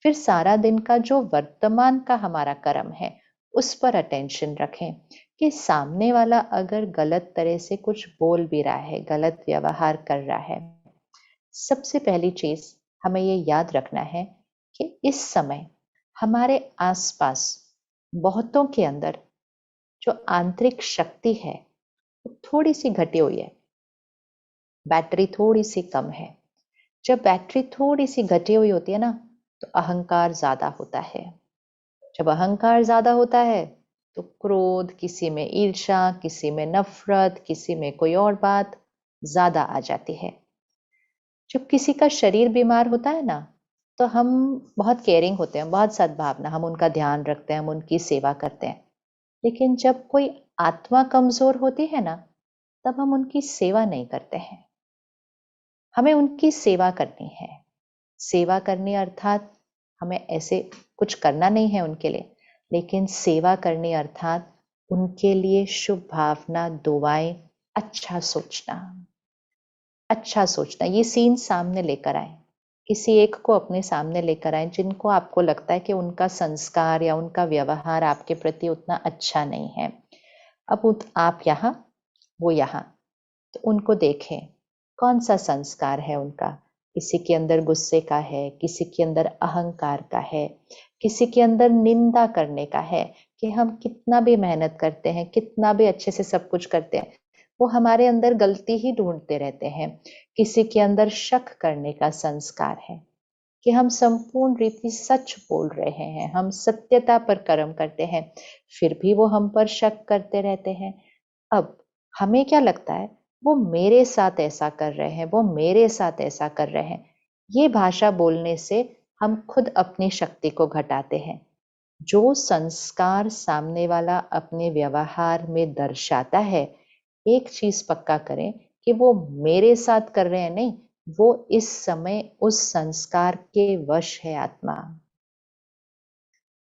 फिर सारा दिन का जो वर्तमान का हमारा कर्म है उस पर अटेंशन रखें कि सामने वाला अगर गलत तरह से कुछ बोल भी रहा है, गलत व्यवहार कर रहा है, सबसे पहली चीज हमें ये याद रखना है कि इस समय हमारे आसपास बहुतों के अंदर जो आंतरिक शक्ति है वो थोड़ी सी घटी हुई है, बैटरी थोड़ी सी कम है। जब बैटरी थोड़ी सी घटी हुई होती है ना, तो अहंकार ज्यादा होता है। जब अहंकार ज्यादा होता है तो क्रोध, किसी में ईर्ष्या, किसी में नफरत, किसी में कोई और बात ज्यादा आ जाती है। जब किसी का शरीर बीमार होता है ना, तो हम बहुत केयरिंग होते हैं, बहुत सद्भावना, हम उनका ध्यान रखते हैं, हम उनकी सेवा करते हैं। लेकिन जब कोई आत्मा कमजोर होती है ना, तब हम उनकी सेवा नहीं करते हैं। हमें उनकी सेवा करनी है। सेवा करनी अर्थात हमें ऐसे कुछ करना नहीं है उनके लिए, लेकिन सेवा करनी अर्थात उनके लिए शुभ भावना, दुआएं, अच्छा सोचना। अच्छा सोचना, ये सीन सामने लेकर आए, किसी एक को अपने सामने लेकर आए जिनको आपको लगता है कि उनका संस्कार या उनका व्यवहार आपके प्रति उतना अच्छा नहीं है। अब आप यहाँ, वो यहाँ, तो उनको देखें कौन सा संस्कार है उनका। किसी के अंदर गुस्से का है, किसी के अंदर अहंकार का है, किसी के अंदर निंदा करने का है कि हम कितना भी मेहनत करते हैं, कितना भी अच्छे से सब कुछ करते हैं, वो हमारे अंदर गलती ही ढूंढते रहते हैं। किसी के अंदर शक करने का संस्कार है कि हम संपूर्ण रीति सच बोल रहे हैं, हम सत्यता पर कर्म करते हैं, फिर भी वो हम पर शक करते रहते हैं। अब हमें क्या लगता है, वो मेरे साथ ऐसा कर रहे हैं, वो मेरे साथ ऐसा कर रहे हैं। ये भाषा बोलने से हम खुद अपनी शक्ति को घटाते हैं। जो संस्कार सामने वाला अपने व्यवहार में दर्शाता है, एक चीज पक्का करें कि वो मेरे साथ कर रहे हैं नहीं, वो इस समय उस संस्कार के वश है आत्मा।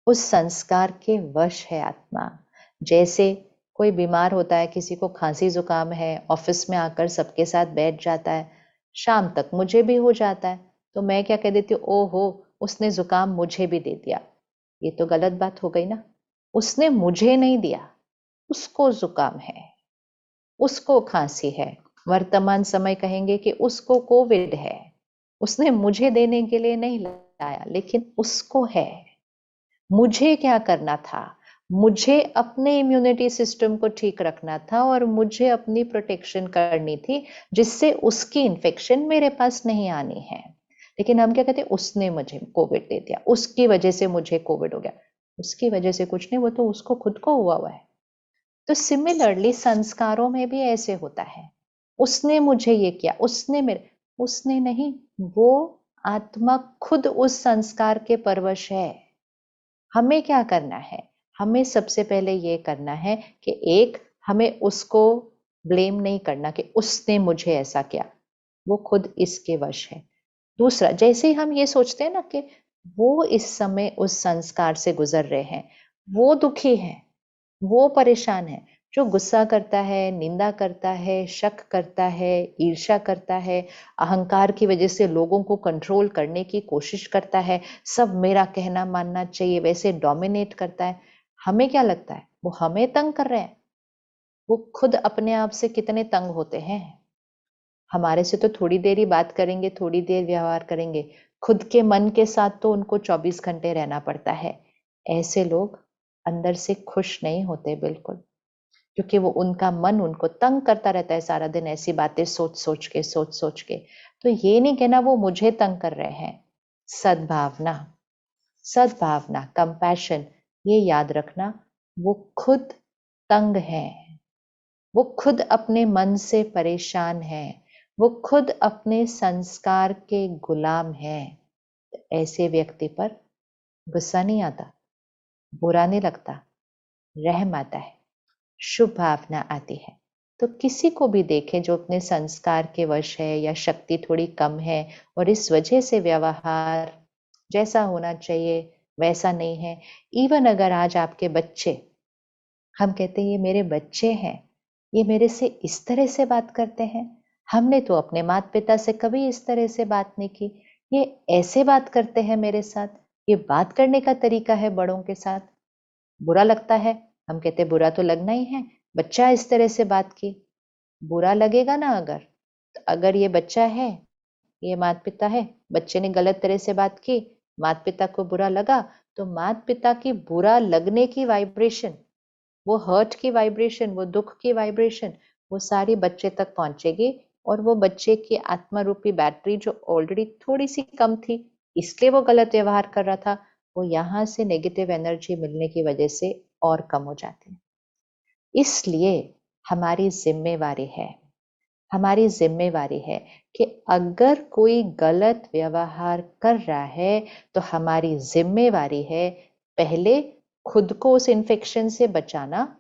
उस संस्कार के वश है आत्मा। जैसे कोई बीमार होता है, किसी को खांसी जुकाम है, ऑफिस में आकर सबके साथ बैठ जाता है, शाम तक मुझे भी हो जाता है, तो मैं क्या कह देती हूँ, ओहो उसने जुकाम मुझे भी दे दिया। ये तो गलत बात हो गई ना। उसने मुझे नहीं दिया, उसको जुकाम है, उसको खांसी है। वर्तमान समय कहेंगे कि उसको कोविड है। उसने मुझे देने के लिए नहीं लाया, लेकिन उसको है। मुझे क्या करना था, मुझे अपने इम्यूनिटी सिस्टम को ठीक रखना था और मुझे अपनी प्रोटेक्शन करनी थी, जिससे उसकी इन्फेक्शन मेरे पास नहीं आनी है। लेकिन हम क्या कहते हैं, उसने मुझे कोविड दे दिया, उसकी वजह से मुझे कोविड हो गया। उसकी वजह से कुछ नहीं, वो तो उसको खुद को हुआ है। तो सिमिलरली संस्कारों में भी ऐसे होता है, उसने मुझे ये किया, उसने मेरे, उसने नहीं, वो आत्मा खुद उस संस्कार के परवश है। हमें क्या करना है, हमें सबसे पहले ये करना है कि एक, हमें उसको ब्लेम नहीं करना कि उसने मुझे ऐसा किया, वो खुद इसके वश है। दूसरा, जैसे ही हम ये सोचते हैं ना कि वो इस समय उस संस्कार से गुजर रहे हैं, वो दुखी है, वो परेशान है, जो गुस्सा करता है, निंदा करता है, शक करता है, ईर्ष्या करता है, अहंकार की वजह से लोगों को कंट्रोल करने की कोशिश करता है, सब मेरा कहना मानना चाहिए, वैसे डोमिनेट करता है। हमें क्या लगता है, वो हमें तंग कर रहे हैं? वो खुद अपने आप से कितने तंग होते हैं। हमारे से तो थोड़ी देर ही बात करेंगे, थोड़ी देर व्यवहार करेंगे, खुद के मन के साथ तो उनको 24 घंटे रहना पड़ता है। ऐसे लोग अंदर से खुश नहीं होते बिल्कुल, क्योंकि वो, उनका मन उनको तंग करता रहता है सारा दिन, ऐसी बातें सोच सोच के। तो ये नहीं कहना वो मुझे तंग कर रहे हैं। सद्भावना, सद्भावना, कंपैशन, ये याद रखना, वो खुद तंग है, वो खुद अपने मन से परेशान है, वो खुद अपने संस्कार के गुलाम है। ऐसे व्यक्ति पर गुस्सा नहीं आता, बुरा नहीं लगता, रहम आता है, शुभ भावना आती है। तो किसी को भी देखें जो अपने संस्कार के वश है या शक्ति थोड़ी कम है और इस वजह से व्यवहार जैसा होना चाहिए वैसा नहीं है। इवन अगर आज आपके बच्चे, हम कहते हैं ये मेरे बच्चे हैं, ये मेरे से इस तरह से बात करते हैं, हमने तो अपने माता पिता से कभी इस तरह से बात नहीं की, ये ऐसे बात करते हैं मेरे साथ, ये बात करने का तरीका है बड़ों के साथ। बुरा लगता है, हम कहते बुरा तो लगना ही है, बच्चा इस तरह से बात की, बुरा लगेगा ना। अगर तो अगर ये बच्चा है, ये माता पिता है, बच्चे ने गलत तरह से बात की, माता पिता को बुरा लगा, तो माता पिता की बुरा लगने की वाइब्रेशन, वो हर्ट की वाइब्रेशन, वो दुख की वाइब्रेशन, वो सारी बच्चे तक पहुंचेगी। और वो बच्चे की आत्मा रूपी बैटरी जो ऑलरेडी थोड़ी सी कम थी, इसलिए वो गलत व्यवहार कर रहा था, वो यहाँ से नेगेटिव एनर्जी मिलने की वजह से और कम हो जाती है। इसलिए हमारी जिम्मेवारी है, हमारी जिम्मेवारी है कि अगर कोई गलत व्यवहार कर रहा है तो हमारी जिम्मेवारी है पहले खुद को उस इन्फेक्शन से बचाना,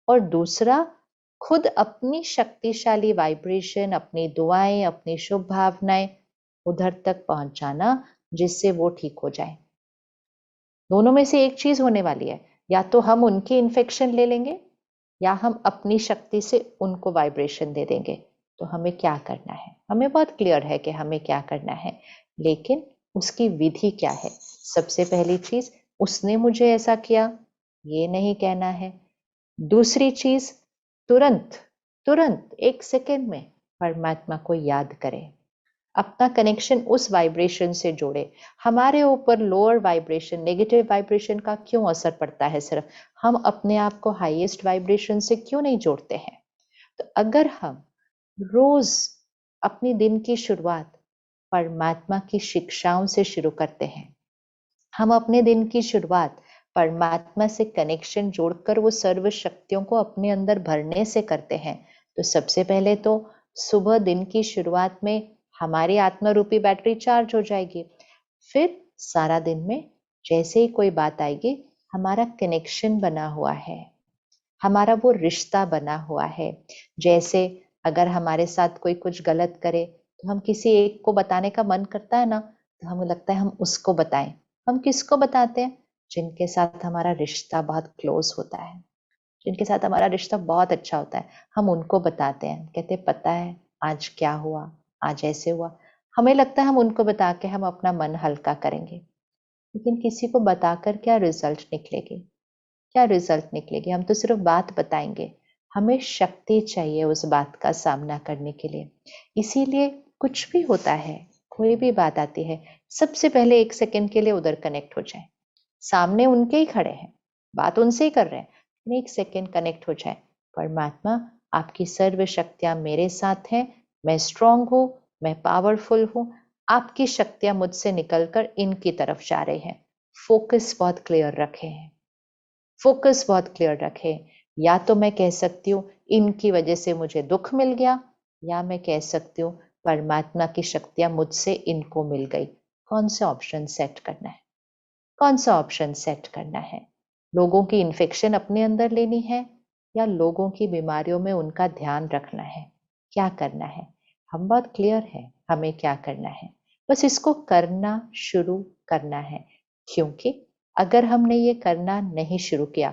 और दूसरा खुद अपनी शक्तिशाली वाइब्रेशन, अपनी दुआएं, अपनी शुभ भावनाएं उधर तक पहुंचाना जिससे वो ठीक हो जाए। दोनों में से एक चीज होने वाली है, या तो हम उनकी इन्फेक्शन ले लेंगे या हम अपनी शक्ति से उनको वाइब्रेशन दे देंगे। तो हमें क्या करना है, हमें बहुत क्लियर है कि हमें क्या करना है, लेकिन उसकी विधि क्या है। सबसे पहली चीज, उसने मुझे ऐसा किया, ये नहीं कहना है। दूसरी चीज, तुरंत तुरंत 1 सेकेंड में परमात्मा को याद करें, अपना कनेक्शन उस वाइब्रेशन से जोड़े। हमारे ऊपर लोअर वाइब्रेशन, नेगेटिव वाइब्रेशन का क्यों असर पड़ता है, सिर्फ हम अपने आप को हाईएस्ट वाइब्रेशन से क्यों नहीं जोड़ते हैं। तो अगर हम रोज अपनी दिन की शुरुआत परमात्मा की शिक्षाओं से शुरू करते हैं, हम अपने दिन की शुरुआत परमात्मा से कनेक्शन जोड़कर वो सर्व शक्तियों को अपने अंदर भरने से करते हैं, तो सबसे पहले तो सुबह दिन की शुरुआत में हमारी आत्मा रूपी बैटरी चार्ज हो जाएगी। फिर सारा दिन में जैसे ही कोई बात आएगी, हमारा कनेक्शन बना हुआ है, हमारा वो रिश्ता बना हुआ है। जैसे अगर हमारे साथ कोई कुछ गलत करे तो हम किसी एक को बताने का मन करता है ना, तो हमें लगता है हम उसको बताएं। हम किसको बताते हैं? जिनके साथ हमारा रिश्ता बहुत क्लोज होता है, जिनके साथ हमारा रिश्ता बहुत अच्छा होता है, हम उनको बताते हैं। कहते पता है आज क्या हुआ, आज ऐसे हुआ। हमें लगता है हम उनको बता के हम अपना मन हल्का करेंगे, लेकिन किसी को बताकर क्या रिजल्ट निकलेगी, क्या रिजल्ट निकलेगी? हम तो सिर्फ बात बताएंगे, हमें शक्ति चाहिए उस बात का सामना करने के लिए। इसीलिए कुछ भी होता है, कोई भी बात आती है, सबसे पहले 1 सेकेंड के लिए उधर कनेक्ट हो जाए। सामने उनके ही खड़े हैं, बात उनसे ही कर रहे हैं, 1 सेकेंड कनेक्ट हो जाए। परमात्मा, आपकी सर्व शक्तियां मेरे साथ हैं, मैं स्ट्रांग हूं, मैं पावरफुल हूं, आपकी शक्तियां मुझसे निकलकर इनकी तरफ जा रही हैं। फोकस बहुत क्लियर रखे हैं, फोकस बहुत क्लियर रखें। या तो मैं कह सकती हूँ इनकी वजह से मुझे दुख मिल गया, या मैं कह सकती हूँ परमात्मा की शक्तियां मुझसे इनको मिल गई। कौन सा ऑप्शन सेट करना है, कौन सा ऑप्शन सेट करना है? लोगों की इन्फेक्शन अपने अंदर लेनी है या लोगों की बीमारियों में उनका ध्यान रखना है? क्या करना है? हम बहुत क्लियर है हमें क्या करना है, बस इसको करना शुरू करना है। क्योंकि अगर हमने ये करना नहीं शुरू किया